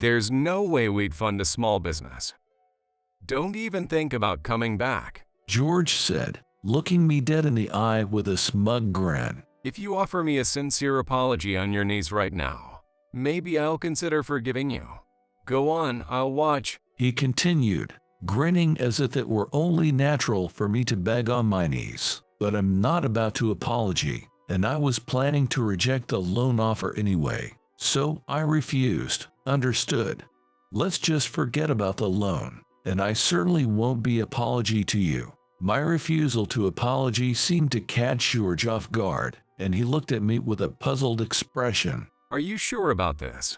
There's no way we'd fund a small business. Don't even think about coming back. George said, looking me dead in the eye with a smug grin. If you offer me a sincere apology on your knees right now, maybe I'll consider forgiving you. Go on, I'll watch. He continued, grinning as if it were only natural for me to beg on my knees. But I'm not about to apology, and I was planning to reject the loan offer anyway. So I refused. Understood. Let's just forget about the loan, and I certainly won't be apology to you. My refusal to apology seemed to catch George off guard, and he looked at me with a puzzled expression. Are you sure about this?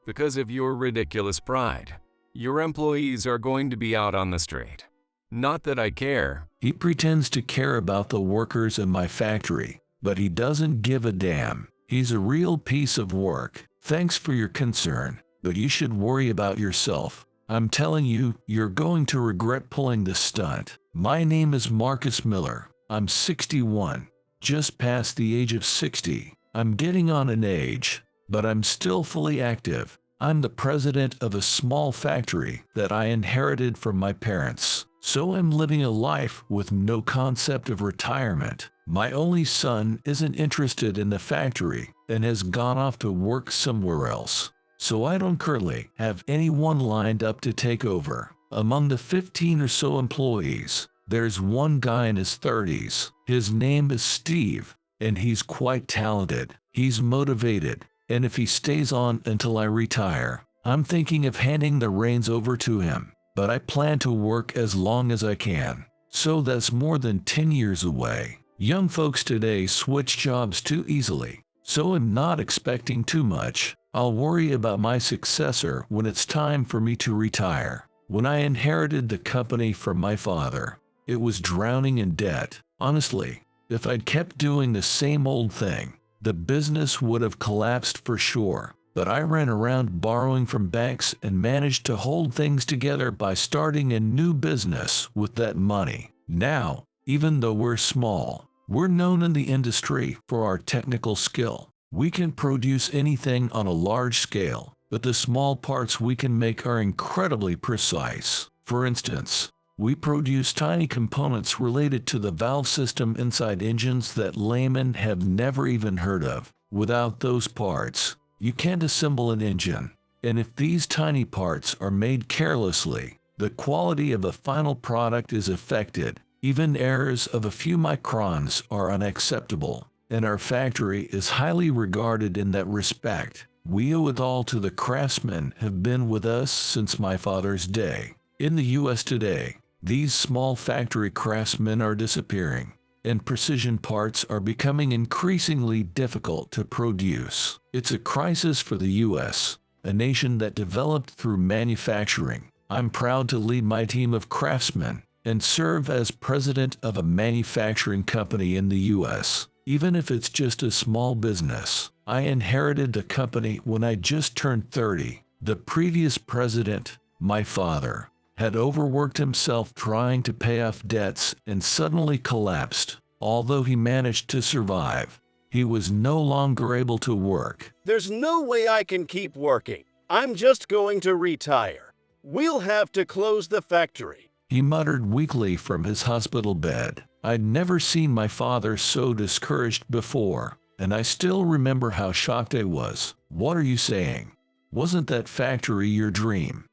Because of your ridiculous pride, your employees are going to be out on the street. Not that I care. He pretends to care about the workers in my factory, but he doesn't give a damn. He's a real piece of work. Thanks for your concern, but you should worry about yourself. I'm telling you, you're going to regret pulling this stunt. My name is Marcus Miller. I'm 61, just past the age of 60. I'm getting on in age, but I'm still fully active. I'm the president of a small factory that I inherited from my parents. So I'm living a life with no concept of retirement. My only son isn't interested in the factory and has gone off to work somewhere else. So I don't currently have anyone lined up to take over. Among the 15 or so employees, there's one guy in his 30s. His name is Steve, and he's quite talented. He's motivated, and if he stays on until I retire, I'm thinking of handing the reins over to him. But I plan to work as long as I can. So that's more than 10 years away. Young folks today switch jobs too easily, so I'm not expecting too much. I'll worry about my successor when it's time for me to retire. When I inherited the company from my father, it was drowning in debt. Honestly, if I'd kept doing the same old thing, the business would have collapsed for sure. But I ran around borrowing from banks and managed to hold things together by starting a new business with that money. Now, even though we're small, we're known in the industry for our technical skill. We can produce anything on a large scale, but the small parts we can make are incredibly precise. For instance, we produce tiny components related to the valve system inside engines that laymen have never even heard of. Without those parts, you can't assemble an engine, and if these tiny parts are made carelessly, the quality of the final product is affected. Even errors of a few microns are unacceptable, and our factory is highly regarded in that respect. We owe it all to the craftsmen who have been with us since my father's day. In the US today, these small factory craftsmen are disappearing, and precision parts are becoming increasingly difficult to produce. It's a crisis for the US, a nation that developed through manufacturing. I'm proud to lead my team of craftsmen and serve as president of a manufacturing company in the US. Even if it's just a small business, I inherited the company when I just turned 30. The previous president, my father, had overworked himself trying to pay off debts and suddenly collapsed. Although he managed to survive, he was no longer able to work. There's no way I can keep working. I'm just going to retire. We'll have to close the factory, he muttered weakly from his hospital bed. I'd never seen my father so discouraged before, and I still remember how shocked I was. What are you saying? Wasn't that factory your dream?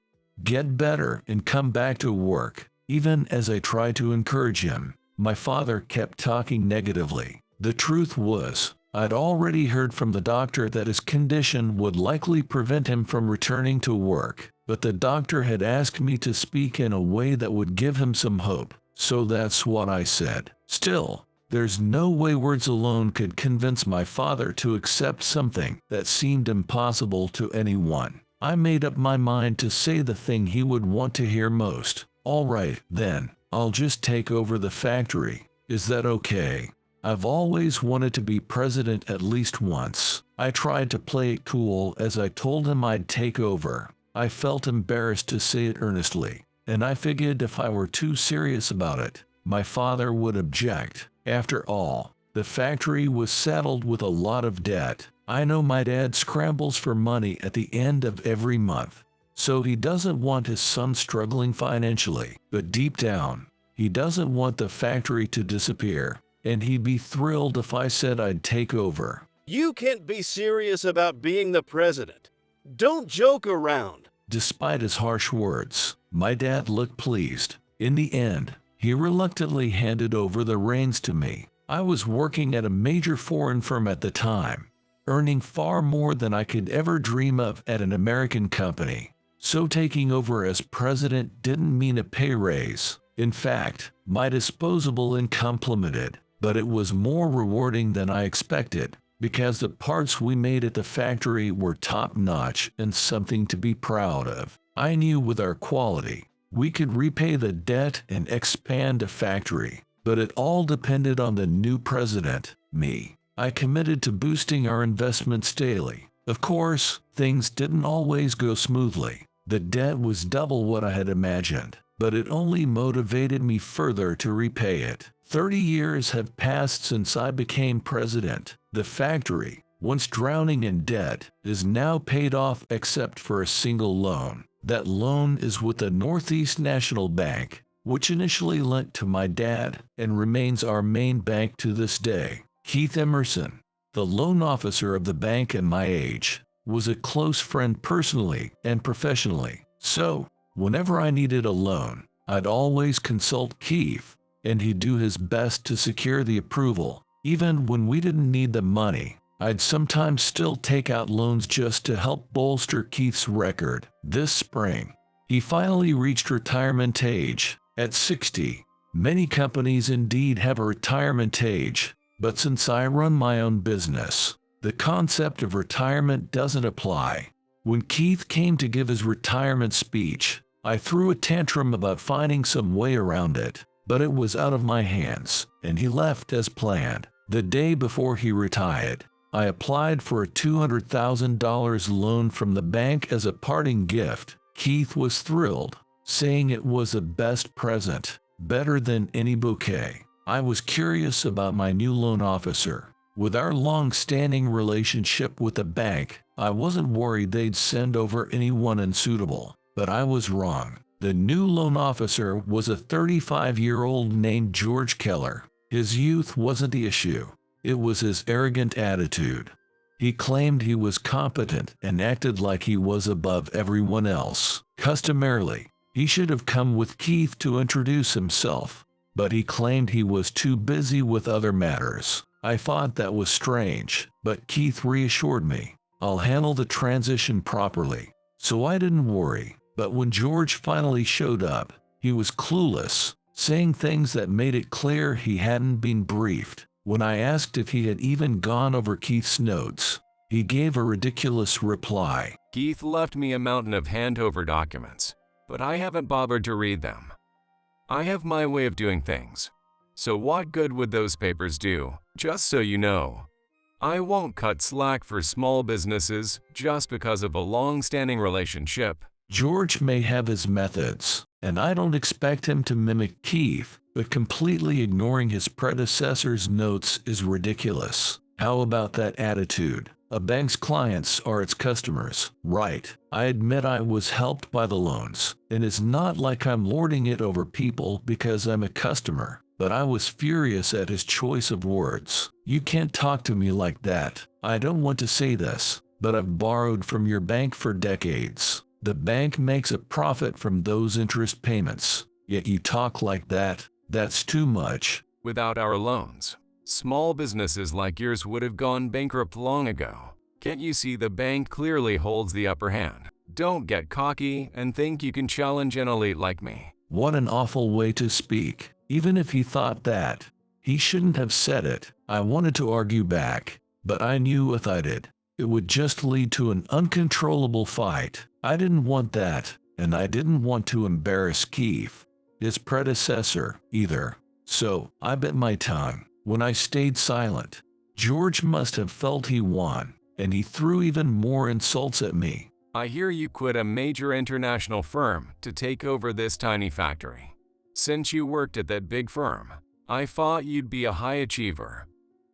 Get better and come back to work. Even as I tried to encourage him, my father kept talking negatively. The truth was, I'd already heard from the doctor that his condition would likely prevent him from returning to work, but the doctor had asked me to speak in a way that would give him some hope, so that's what I said. Still, there's no way words alone could convince my father to accept something that seemed impossible to anyone. I made up my mind to say the thing he would want to hear most. All right, then, I'll just take over the factory. Is that okay? I've always wanted to be president at least once. I tried to play it cool as I told him I'd take over. I felt embarrassed to say it earnestly, and I figured if I were too serious about it, my father would object. After all, the factory was saddled with a lot of debt, I know my dad scrambles for money at the end of every month, so he doesn't want his son struggling financially, but deep down, he doesn't want the factory to disappear, and he'd be thrilled if I said I'd take over. You can't be serious about being the president. Don't joke around. Despite his harsh words, my dad looked pleased. In the end, he reluctantly handed over the reins to me. I was working at a major foreign firm at the time, earning far more than I could ever dream of at an American company. So taking over as president didn't mean a pay raise. In fact, my disposable income plummeted, but it was more rewarding than I expected, because the parts we made at the factory were top-notch and something to be proud of. I knew with our quality, we could repay the debt and expand the factory, but it all depended on the new president, me. I committed to boosting our investments daily. Of course, things didn't always go smoothly. The debt was double what I had imagined, but it only motivated me further to repay it. 30 years have passed since I became president. The factory, once drowning in debt, is now paid off except for a single loan. That loan is with the Northeast National Bank, which initially lent to my dad and remains our main bank to this day. Keith Emerson, the loan officer of the bank at my age, was a close friend personally and professionally. So, whenever I needed a loan, I'd always consult Keith, and he'd do his best to secure the approval. Even when we didn't need the money, I'd sometimes still take out loans just to help bolster Keith's record. This spring, he finally reached retirement age at 60. Many companies indeed have a retirement age, but since I run my own business, the concept of retirement doesn't apply. When Keith came to give his retirement speech, I threw a tantrum about finding some way around it, but it was out of my hands, and he left as planned. The day before he retired, I applied for a $200,000 loan from the bank as a parting gift. Keith was thrilled, saying it was the best present, better than any bouquet. I was curious about my new loan officer. With our long-standing relationship with the bank, I wasn't worried they'd send over anyone unsuitable, but I was wrong. The new loan officer was a 35-year-old named George Keller. His youth wasn't the issue. It was his arrogant attitude. He claimed he was competent and acted like he was above everyone else. Customarily, he should have come with Keith to introduce himself, but he claimed he was too busy with other matters. I thought that was strange, but Keith reassured me, "I'll handle the transition properly." So I didn't worry. But when George finally showed up, he was clueless, saying things that made it clear he hadn't been briefed. When I asked if he had even gone over Keith's notes, he gave a ridiculous reply. Keith left me a mountain of handover documents, but I haven't bothered to read them. I have my way of doing things. So what good would those papers do? Just so you know, I won't cut slack for small businesses just because of a long-standing relationship. George may have his methods, and I don't expect him to mimic Keith, but completely ignoring his predecessor's notes is ridiculous. How about that attitude? A bank's clients are its customers, right? I admit I was helped by the loans, and it's not like I'm lording it over people because I'm a customer, but I was furious at his choice of words. You can't talk to me like that. I don't want to say this, but I've borrowed from your bank for decades. The bank makes a profit from those interest payments, yet you talk like that. That's too much. Without our loans, small businesses like yours would have gone bankrupt long ago. Can't you see the bank clearly holds the upper hand? Don't get cocky and think you can challenge an elite like me. What an awful way to speak. Even if he thought that, he shouldn't have said it. I wanted to argue back, but I knew if I did, it would just lead to an uncontrollable fight. I didn't want that, and I didn't want to embarrass Keith, his predecessor, either. So I bit my tongue. When I stayed silent, George must have felt he won, and he threw even more insults at me. I hear you quit a major international firm to take over this tiny factory. Since you worked at that big firm, I thought you'd be a high achiever.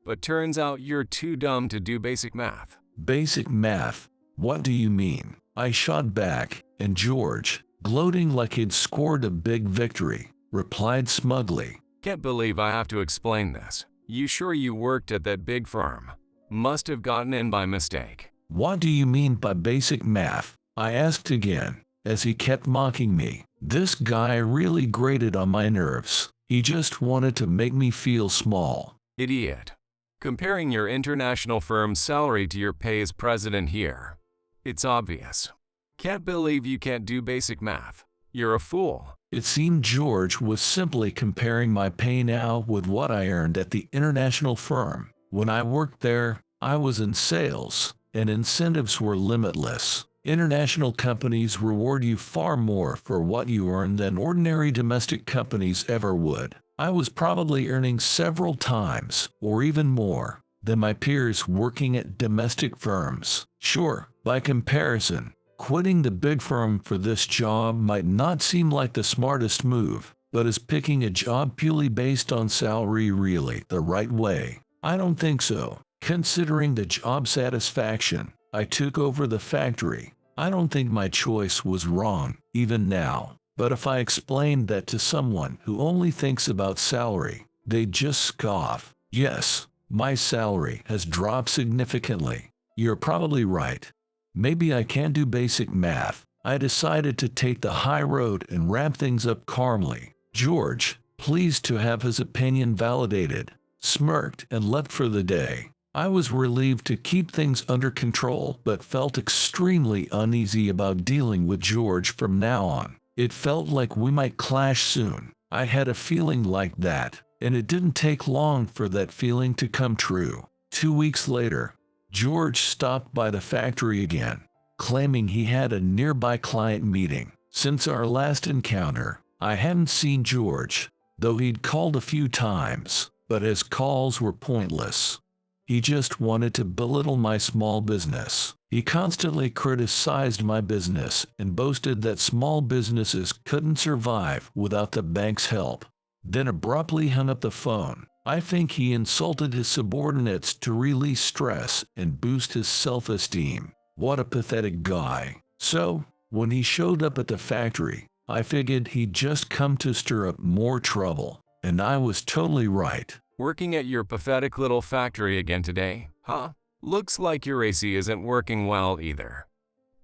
But turns out you're too dumb to do basic math. Basic math. What do you mean? I shot back, and George, gloating like he'd scored a big victory, replied smugly, Can't believe I have to explain this. You sure you worked at that big firm? Must have gotten in by mistake. What do you mean by basic math? I asked again, as he kept mocking me. This guy really grated on my nerves. He just wanted to make me feel small. Idiot. Comparing your international firm's salary to your pay as president here. It's obvious. Can't believe you can't do basic math. You're a fool. It seemed George was simply comparing my pay now with what I earned at the international firm. When I worked there, I was in sales, and incentives were limitless. International companies reward you far more for what you earn than ordinary domestic companies ever would. I was probably earning several times, or even more, than my peers working at domestic firms. Sure, by comparison, quitting the big firm for this job might not seem like the smartest move, but is picking a job purely based on salary really the right way? I don't think so. Considering the job satisfaction I took over the factory, I don't think my choice was wrong, even now. But if I explained that to someone who only thinks about salary, they'd just scoff. Yes, my salary has dropped significantly. You're probably right. Maybe I can't do basic math. I decided to take the high road and wrap things up calmly. George, pleased to have his opinion validated, smirked and left for the day. I was relieved to keep things under control, but felt extremely uneasy about dealing with George from now on. It felt like we might clash soon. I had a feeling like that, and it didn't take long for that feeling to come true. 2 weeks later, George stopped by the factory again, claiming he had a nearby client meeting. Since our last encounter, I hadn't seen George, though he'd called a few times, but his calls were pointless. He just wanted to belittle my small business. He constantly criticized my business and boasted that small businesses couldn't survive without the bank's help, then abruptly hung up the phone. I think he insulted his subordinates to release stress and boost his self-esteem. What a pathetic guy. So, when he showed up at the factory, I figured he'd just come to stir up more trouble. And I was totally right. Working at your pathetic little factory again today, huh? Looks like your AC isn't working well either.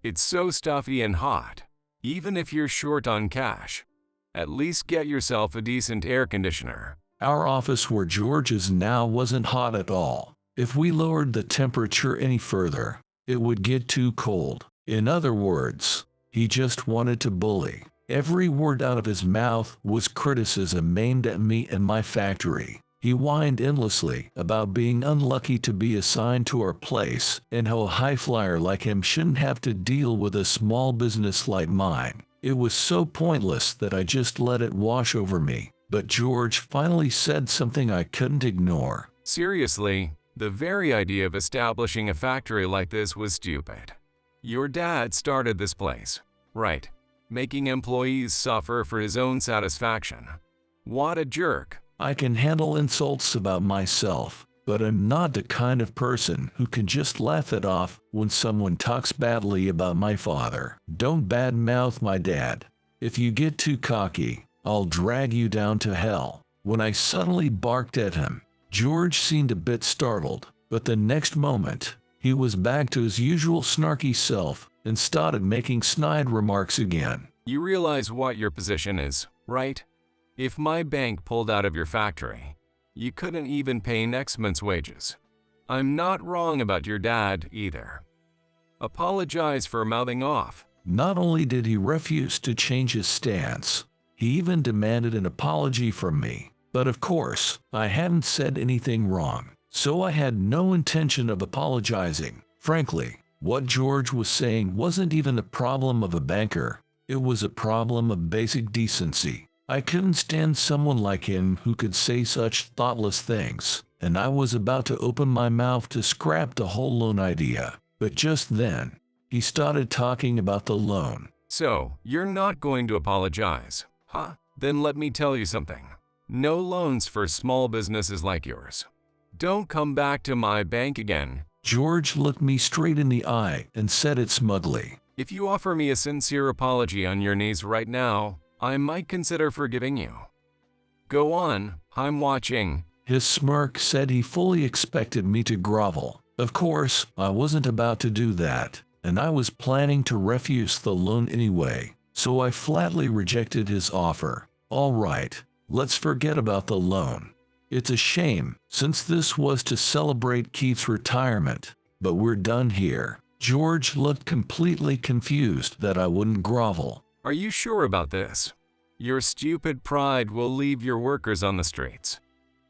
It's so stuffy and hot. Even if you're short on cash, at least get yourself a decent air conditioner. Our office where George is now wasn't hot at all. If we lowered the temperature any further, it would get too cold. In other words, he just wanted to bully. Every word out of his mouth was criticism aimed at me and my factory. He whined endlessly about being unlucky to be assigned to our place and how a high flyer like him shouldn't have to deal with a small business like mine. It was so pointless that I just let it wash over me. But George finally said something I couldn't ignore. Seriously, the very idea of establishing a factory like this was stupid. Your dad started this place, right? Making employees suffer for his own satisfaction. What a jerk. I can handle insults about myself, but I'm not the kind of person who can just laugh it off when someone talks badly about my father. Don't badmouth my dad. If you get too cocky, I'll drag you down to hell. When I suddenly barked at him, George seemed a bit startled, but the next moment, he was back to his usual snarky self and started making snide remarks again. You realize what your position is, right? If my bank pulled out of your factory, you couldn't even pay next month's wages. I'm not wrong about your dad either. Apologize for mouthing off. Not only did he refuse to change his stance, he even demanded an apology from me. But of course, I hadn't said anything wrong, so I had no intention of apologizing. Frankly, what George was saying wasn't even a problem of a banker. It was a problem of basic decency. I couldn't stand someone like him who could say such thoughtless things, and I was about to open my mouth to scrap the whole loan idea. But just then, he started talking about the loan. So, you're not going to apologize, huh? Then let me tell you something. No loans for small businesses like yours. Don't come back to my bank again, George looked me straight in the eye and said it smugly. If you offer me a sincere apology on your knees right now, I might consider forgiving you. Go on, I'm watching. His smirk said he fully expected me to grovel. Of course, I wasn't about to do that, and I was planning to refuse the loan anyway, so I flatly rejected his offer. All right, let's forget about the loan. It's a shame, since this was to celebrate Keith's retirement, but we're done here. George looked completely confused that I wouldn't grovel. Are you sure about this? Your stupid pride will leave your workers on the streets.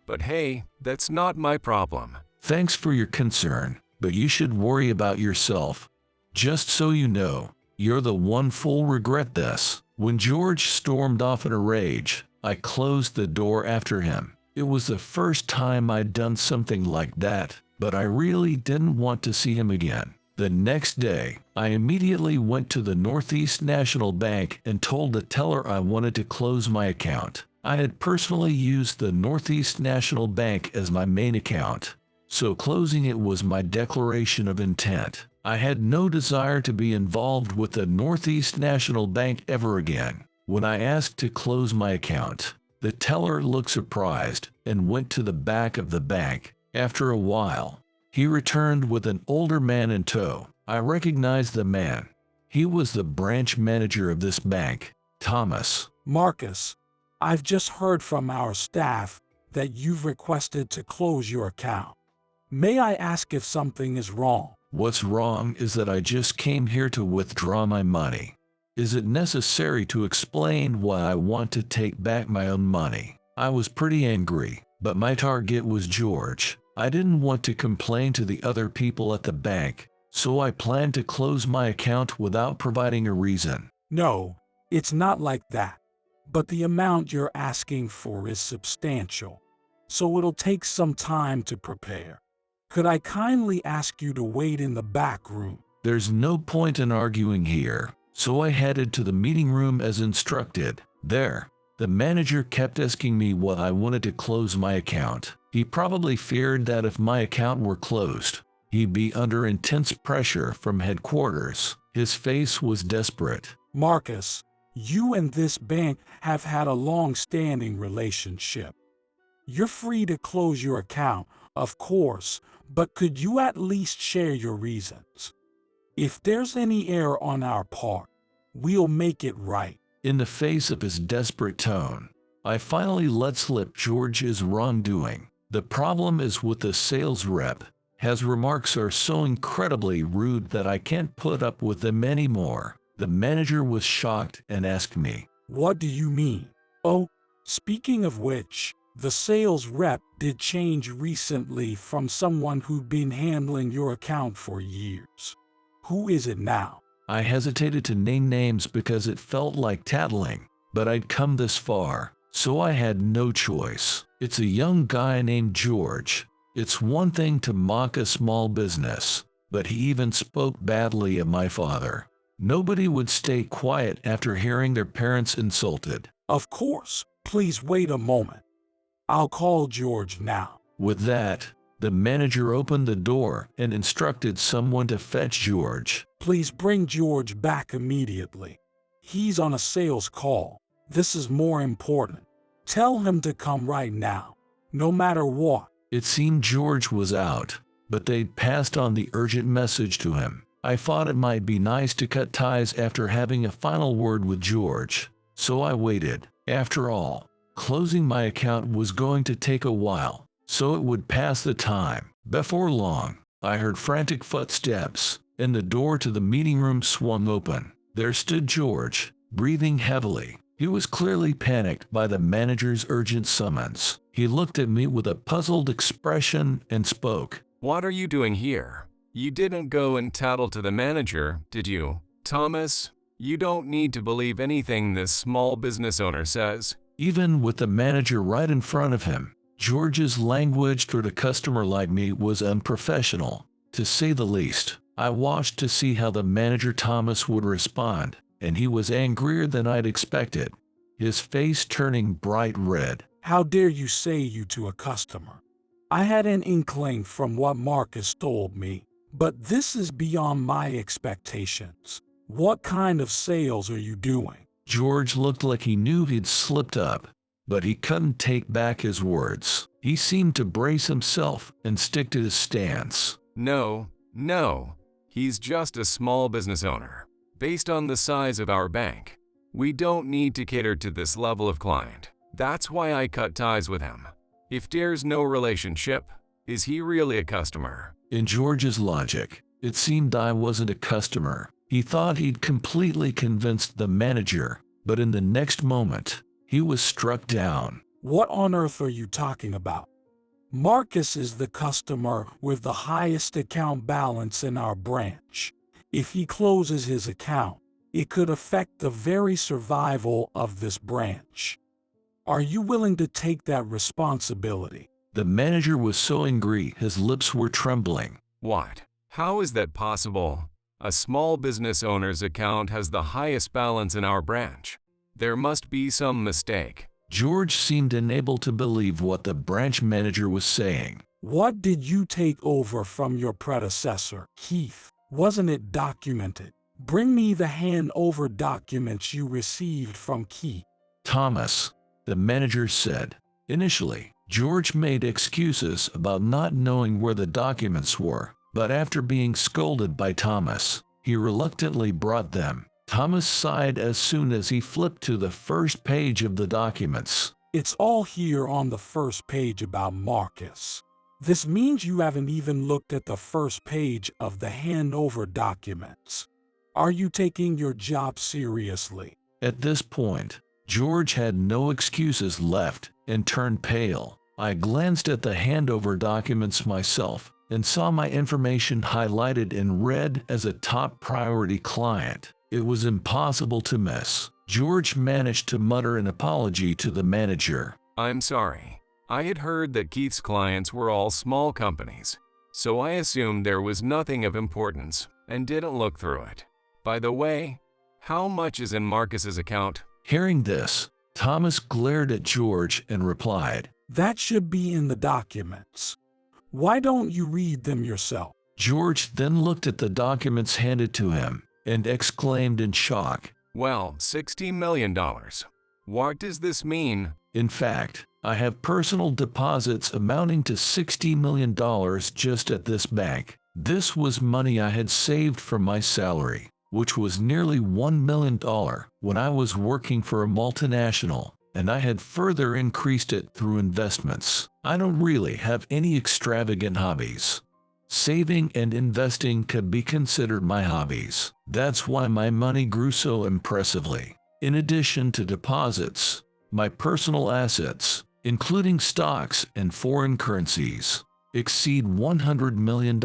But hey, that's not my problem. Thanks for your concern, but you should worry about yourself. Just so you know, you're the one fool regret this. When George stormed off in a rage, I closed the door after him. It was the first time I'd done something like that, but I really didn't want to see him again. The next day, I immediately went to the Northeast National Bank and told the teller I wanted to close my account. I had personally used the Northeast National Bank as my main account, so closing it was my declaration of intent. I had no desire to be involved with the Northeast National Bank ever again. When I asked to close my account, the teller looked surprised and went to the back of the bank. After a while, he returned with an older man in tow. I recognized the man. He was the branch manager of this bank, Thomas. Marcus, I've just heard from our staff that you've requested to close your account. May I ask if something is wrong? What's wrong is that I just came here to withdraw my money. Is it necessary to explain why I want to take back my own money? I was pretty angry, but my target was George. I didn't want to complain to the other people at the bank, so I planned to close my account without providing a reason. No, it's not like that. But the amount you're asking for is substantial, so it'll take some time to prepare. Could I kindly ask you to wait in the back room? There's no point in arguing here, so I headed to the meeting room as instructed. There, the manager kept asking me why I wanted to close my account. He probably feared that if my account were closed, he'd be under intense pressure from headquarters. His face was desperate. Marcus, you and this bank have had a long-standing relationship. You're free to close your account, of course, but could you at least share your reasons? If there's any error on our part, we'll make it right. In the face of his desperate tone, I finally let slip George's wrongdoing. The problem is with the sales rep. His remarks are so incredibly rude that I can't put up with them anymore. The manager was shocked and asked me, What do you mean? Oh, speaking of which, the sales rep did change recently from someone who'd been handling your account for years. Who is it now? I hesitated to name names because it felt like tattling, but I'd come this far, so I had no choice. It's a young guy named George. It's one thing to mock a small business, but he even spoke badly of my father. Nobody would stay quiet after hearing their parents insulted. Of course. Please wait a moment. I'll call George now. With that, the manager opened the door and instructed someone to fetch George. Please bring George back immediately. He's on a sales call. This is more important. Tell him to come right now, no matter what. It seemed George was out, but they'd passed on the urgent message to him. I thought it might be nice to cut ties after having a final word with George, so I waited. After all, closing my account was going to take a while, so it would pass the time. Before long, I heard frantic footsteps, and the door to the meeting room swung open. There stood George, breathing heavily. He was clearly panicked by the manager's urgent summons. He looked at me with a puzzled expression and spoke. What are you doing here? You didn't go and tattle to the manager, did you? Thomas, you don't need to believe anything this small business owner says. Even with the manager right in front of him, George's language toward a customer like me was unprofessional, to say the least. I watched to see how the manager Thomas would respond, and he was angrier than I'd expected, his face turning bright red. How dare you say you to a customer? I had an inkling from what Marcus told me, but this is beyond my expectations. What kind of sales are you doing? George looked like he knew he'd slipped up, but he couldn't take back his words. He seemed to brace himself and stick to his stance. No, he's just a small business owner. Based on the size of our bank, we don't need to cater to this level of client. That's why I cut ties with him. If there's no relationship, is he really a customer? In George's logic, it seemed I wasn't a customer. He thought he'd completely convinced the manager, but in the next moment, he was struck down. What on earth are you talking about? Marcus is the customer with the highest account balance in our branch. If he closes his account, it could affect the very survival of this branch. Are you willing to take that responsibility? The manager was so angry his lips were trembling. What? How is that possible? A small business owner's account has the highest balance in our branch. There must be some mistake. George seemed unable to believe what the branch manager was saying. What did you take over from your predecessor, Keith? Wasn't it documented? Bring me the handover documents you received from Keith. Thomas, the manager said. Initially, George made excuses about not knowing where the documents were, but after being scolded by Thomas, he reluctantly brought them. Thomas sighed as soon as he flipped to the first page of the documents. It's all here on the first page about Marcus. This means you haven't even looked at the first page of the handover documents. Are you taking your job seriously? At this point, George had no excuses left and turned pale. I glanced at the handover documents myself and saw my information highlighted in red as a top priority client. It was impossible to miss. George managed to mutter an apology to the manager. I'm sorry. I had heard that Keith's clients were all small companies, so I assumed there was nothing of importance and didn't look through it. By the way, how much is in Marcus's account? Hearing this, Thomas glared at George and replied, That should be in the documents. Why don't you read them yourself? George then looked at the documents handed to him and exclaimed in shock, Well, $60 million. What does this mean? In fact, I have personal deposits amounting to $60 million just at this bank. This was money I had saved from my salary, which was nearly $1 million when I was working for a multinational, and I had further increased it through investments. I don't really have any extravagant hobbies. Saving and investing could be considered my hobbies. That's why my money grew so impressively. In addition to deposits, my personal assets, including stocks and foreign currencies, exceed $100 million.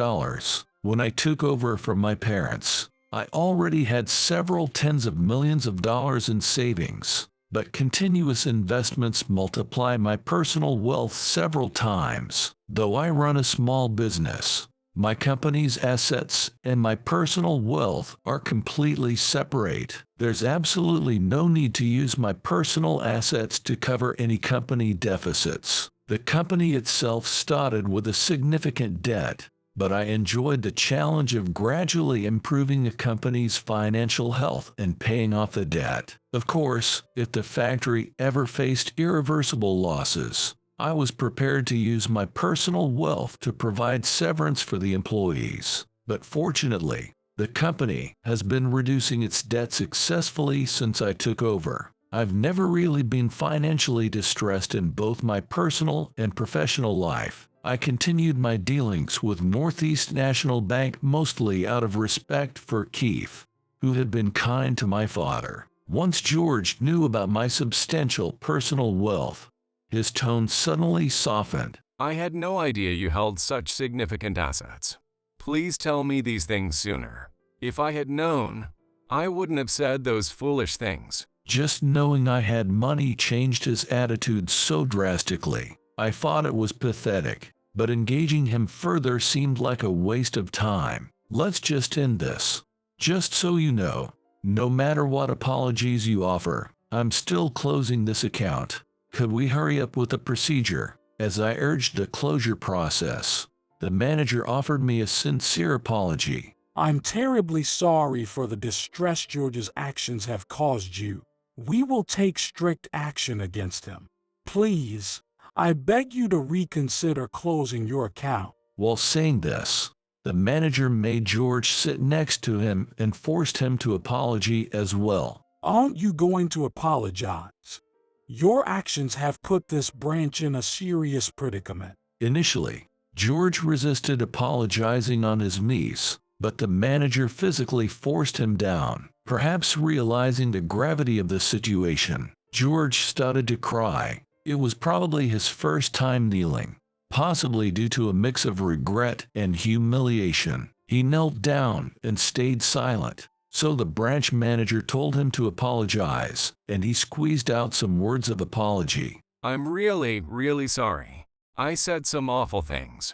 When I took over from my parents, I already had several tens of millions of dollars in savings, but continuous investments multiply my personal wealth several times. Though I run a small business, my company's assets and my personal wealth are completely separate. There's absolutely no need to use my personal assets to cover any company deficits. The company itself started with a significant debt, but I enjoyed the challenge of gradually improving the company's financial health and paying off the debt. Of course, if the factory ever faced irreversible losses, I was prepared to use my personal wealth to provide severance for the employees. But fortunately, the company has been reducing its debt successfully since I took over. I've never really been financially distressed in both my personal and professional life. I continued my dealings with Northeast National Bank mostly out of respect for Keith, who had been kind to my father. Once George knew about my substantial personal wealth, his tone suddenly softened. I had no idea you held such significant assets. Please tell me these things sooner. If I had known, I wouldn't have said those foolish things. Just knowing I had money changed his attitude so drastically. I thought it was pathetic, but engaging him further seemed like a waste of time. Let's just end this. Just so you know, no matter what apologies you offer, I'm still closing this account. Could we hurry up with the procedure? As I urged the closure process, the manager offered me a sincere apology. I'm terribly sorry for the distress George's actions have caused you. We will take strict action against him. Please, I beg you to reconsider closing your account. While saying this, the manager made George sit next to him and forced him to apologize as well. Aren't you going to apologize? Your actions have put this branch in a serious predicament. Initially, George resisted apologizing on his knees, but the manager physically forced him down. Perhaps realizing the gravity of the situation, George started to cry. It was probably his first time kneeling, possibly due to a mix of regret and humiliation. He knelt down and stayed silent. So the branch manager told him to apologize, and he squeezed out some words of apology. I'm really sorry. I said some awful things.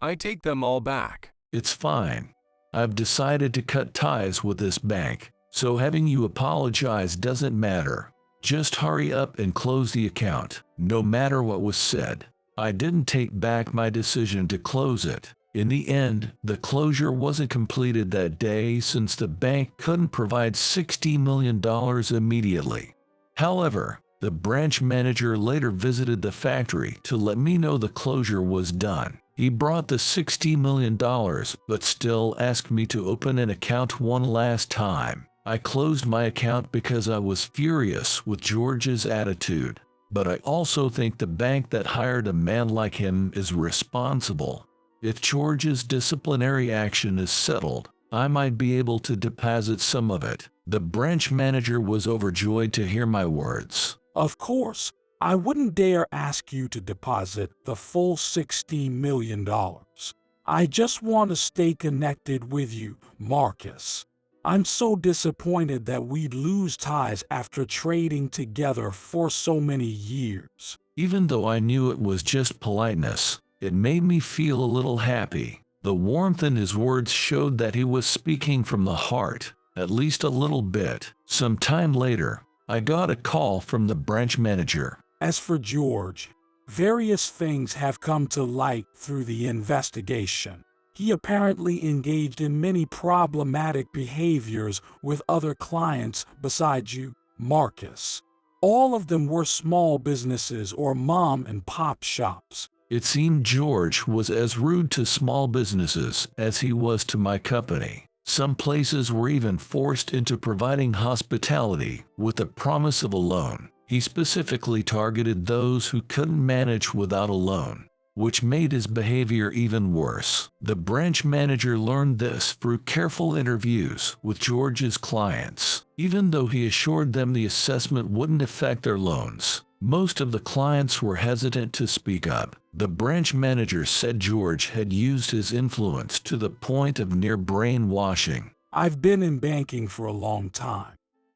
I take them all back. It's fine. I've decided to cut ties with this bank, so having you apologize doesn't matter. Just hurry up and close the account, no matter what was said. I didn't take back my decision to close it. In the end, the closure wasn't completed that day since the bank couldn't provide $60 million immediately. However, the branch manager later visited the factory to let me know the closure was done. He brought the $60 million, but still asked me to open an account one last time. I closed my account because I was furious with George's attitude, but I also think the bank that hired a man like him is responsible. If George's disciplinary action is settled, I might be able to deposit some of it. The branch manager was overjoyed to hear my words. Of course, I wouldn't dare ask you to deposit the full $60 million. I just want to stay connected with you, Marcus. I'm so disappointed that we'd lose ties after trading together for so many years. Even though I knew it was just politeness, it made me feel a little happy. The warmth in his words showed that he was speaking from the heart, at least a little bit. Some time later, I got a call from the branch manager. As for George, various things have come to light through the investigation. He apparently engaged in many problematic behaviors with other clients besides you, Marcus. All of them were small businesses or mom-and-pop shops. It seemed George was as rude to small businesses as he was to my company. Some places were even forced into providing hospitality with the promise of a loan. He specifically targeted those who couldn't manage without a loan, which made his behavior even worse. The branch manager learned this through careful interviews with George's clients. Even though he assured them the assessment wouldn't affect their loans, most of the clients were hesitant to speak up. The branch manager said George had used his influence to the point of near brainwashing. I've been in banking for a long time,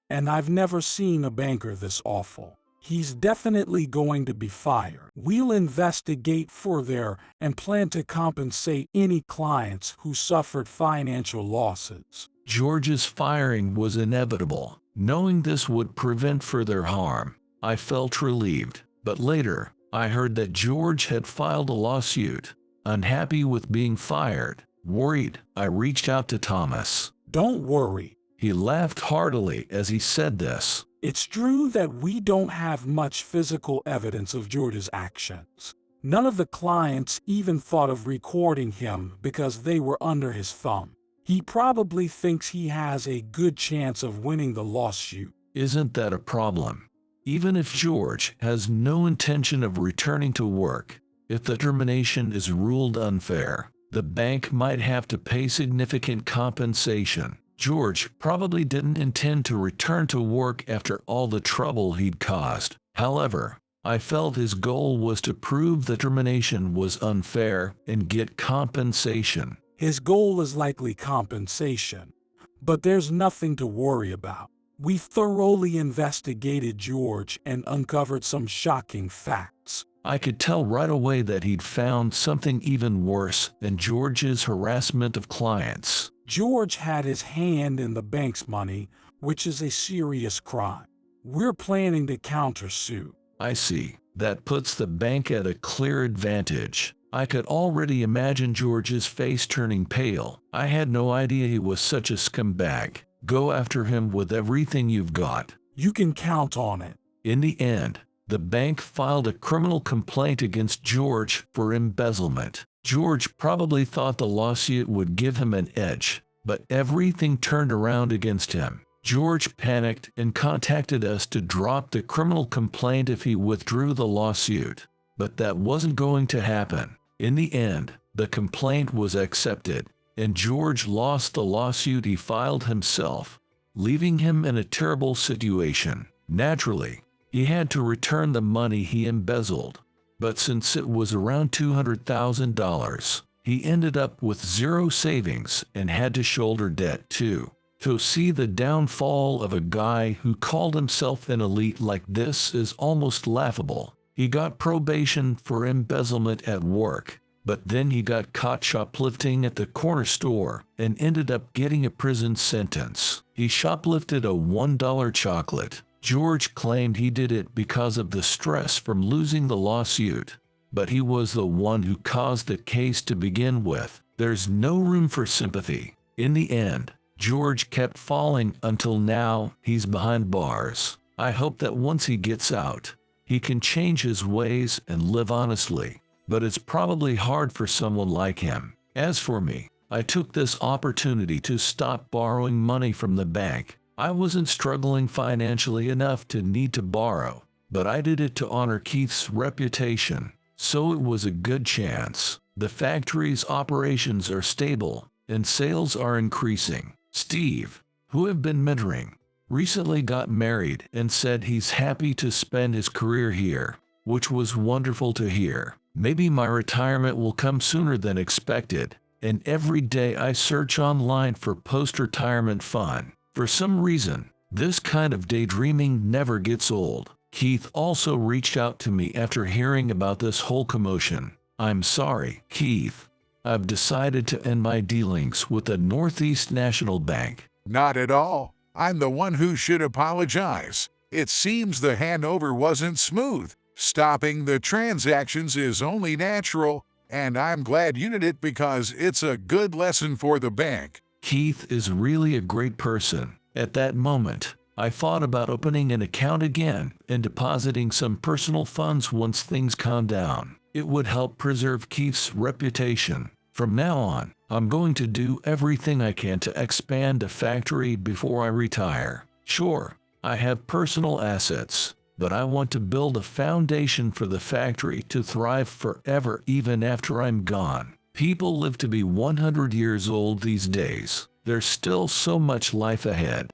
and I've never seen a banker this awful. He's definitely going to be fired. We'll investigate further and plan to compensate any clients who suffered financial losses. George's firing was inevitable. Knowing this would prevent further harm, I felt relieved. But later, I heard that George had filed a lawsuit. Unhappy with being fired, worried, I reached out to Thomas. Don't worry. He laughed heartily as he said this. It's true that we don't have much physical evidence of George's actions. None of the clients even thought of recording him because they were under his thumb. He probably thinks he has a good chance of winning the lawsuit. Isn't that a problem? Even if George has no intention of returning to work, if the termination is ruled unfair, the bank might have to pay significant compensation. George probably didn't intend to return to work after all the trouble he'd caused. However, I felt his goal was to prove the termination was unfair and get compensation. His goal is likely compensation, but there's nothing to worry about. We thoroughly investigated George and uncovered some shocking facts. I could tell right away that he'd found something even worse than George's harassment of clients. George had his hand in the bank's money, which is a serious crime. We're planning to countersue. I see. That puts the bank at a clear advantage. I could already imagine George's face turning pale. I had no idea he was such a scumbag. Go after him with everything you've got. You can count on it. In the end, the bank filed a criminal complaint against George for embezzlement. George probably thought the lawsuit would give him an edge, but everything turned around against him. George panicked and contacted us to drop the criminal complaint if he withdrew the lawsuit. But that wasn't going to happen. In the end, the complaint was accepted, and George lost the lawsuit he filed himself, leaving him in a terrible situation. Naturally, he had to return the money he embezzled, but since it was around $200,000, he ended up with zero savings and had to shoulder debt too. To see the downfall of a guy who called himself an elite like this is almost laughable. He got probation for embezzlement at work, but then he got caught shoplifting at the corner store and ended up getting a prison sentence. He shoplifted a $1 chocolate. George claimed he did it because of the stress from losing the lawsuit, but he was the one who caused the case to begin with. There's no room for sympathy. In the end, George kept falling until now he's behind bars. I hope that once he gets out, he can change his ways and live honestly, but it's probably hard for someone like him. As for me, I took this opportunity to stop borrowing money from the bank. I wasn't struggling financially enough to need to borrow, but I did it to honor Keith's reputation, so it was a good chance. The factory's operations are stable, and sales are increasing. Steve, who I've been mentoring, recently got married and said he's happy to spend his career here, which was wonderful to hear. Maybe my retirement will come sooner than expected, and every day I search online for post-retirement fun. For some reason, this kind of daydreaming never gets old. Keith also reached out to me after hearing about this whole commotion. I'm sorry, Keith. I've decided to end my dealings with the Northeast National Bank. Not at all. I'm the one who should apologize. It seems the handover wasn't smooth. Stopping the transactions is only natural, and I'm glad you did it because it's a good lesson for the bank. Keith is really a great person. At that moment, I thought about opening an account again and depositing some personal funds once things calm down. It would help preserve Keith's reputation. From now on, I'm going to do everything I can to expand the factory before I retire. Sure, I have personal assets, but I want to build a foundation for the factory to thrive forever even after I'm gone. People live to be 100 years old these days. There's still so much life ahead.